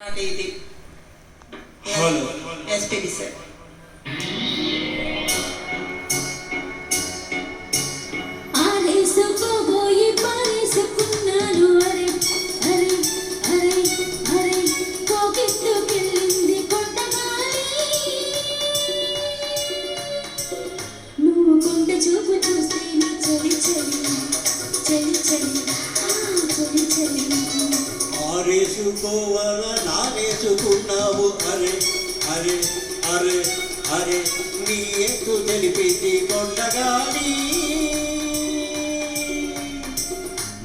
ఇది SPB sir. ఆరేసుకోబోయి పారేసుకున్నాను అరే అరే అరే అరే కోకిట్టుకెళ్ళింది కొండగాలి. నువ్వు కొండ చూపు చూస్తే నీ చలి చలి చలి చలి చలి చలి. ఆరేసుకోవాలా నారేసుకున్నావు అరే అరే అరే అరే నీ ఎత్తు తెలిపింది కొండగాలి.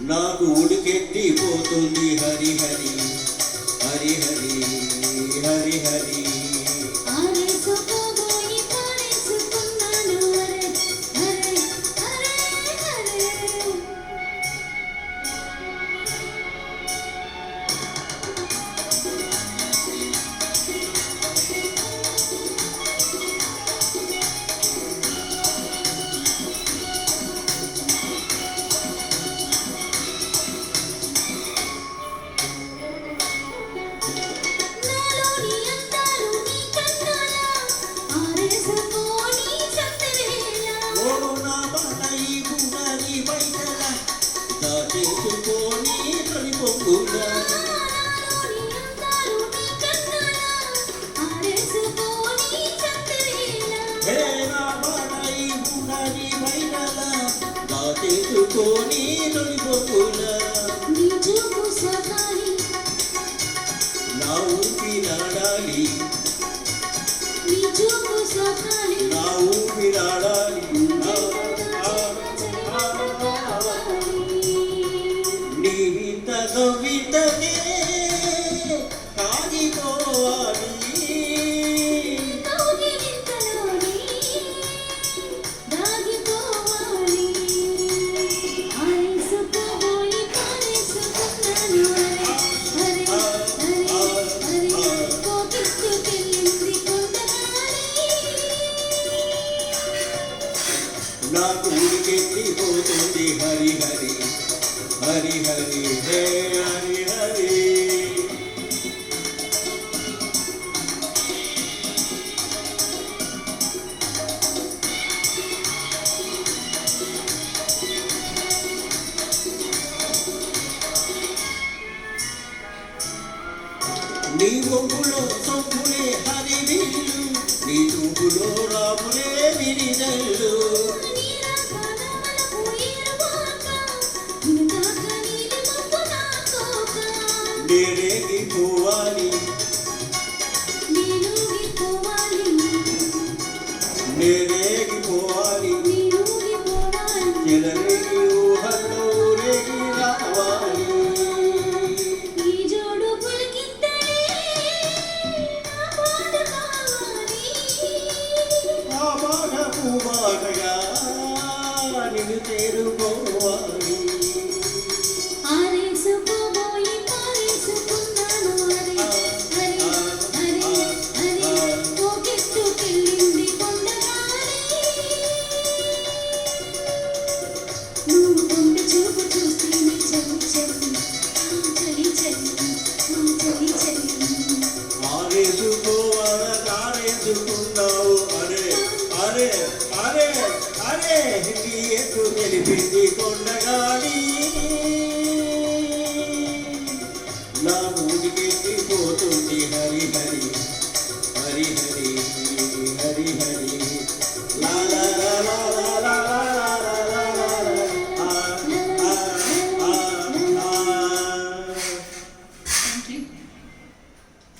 నాకు ఉడికెత్తిపోతుంది హరి హరి హరి హరి హరి హరి. ఆరేసుకోబోయి పారేసుకున్నాను అరే అరే అరే అరే. నాలోని అందాలు నీ కన్నాలా ఆరేసుకోని సంతవేలా. ఓ నా బాలై గుణరి బయటల దాచేసుకొని తొలి పొక్కులా. నాలోని అందాలు నీ కన్నాలా ఆరేసుకోని సంతవేలా. హే నా బాలై గుణరి బయటల దాచేసుకొని తొలి పొక్కులా. నీ చూపు సోకాలి నా ఊపిరాడాలి నీ చూపు సోకాలి. నా ఊపిరాడాలి నీ వింత కవితనే కాగిపోవాలి. కౌగిలింతలోని దాగిపోవాలి. ఆరేసుకోబోయి పారేసుకున్నాను అరే అరే అరే అరే కోకిట్టుకెళ్ళింది కొండగాలి. నాకు ఉడికెత్తిపోతుంది హరి హరి హరి హరి హే హరి హరి. నీ ఒంగులో సొంగులే హరివిల్లు నీ చూపులో రాములే విరిదల్లు. నేరేగిపోవాలి నేరేగిపోవాలి చెలరేగి ఊహల్లో రేగి రావాలి. ఆ బాధకు బాధగా నిన్ను చేరుకోవాలి. ఆరేసుకోబోయి పారేసుకున్నాను అరే అరే అరే అరే కోకిట్టుకెళ్ళింది కొండగాలి. నువ్వు కొండ చూపు చూస్తే నీ చలి చలి చలి చలి చలి చలి. ఆరేసుకోవాల నారేసుకున్నావు అరే అరే అరే అరే నీ ఎత్తు తెలిపింది కొండగాలి. నా ఊరికెత్తిపోతుంది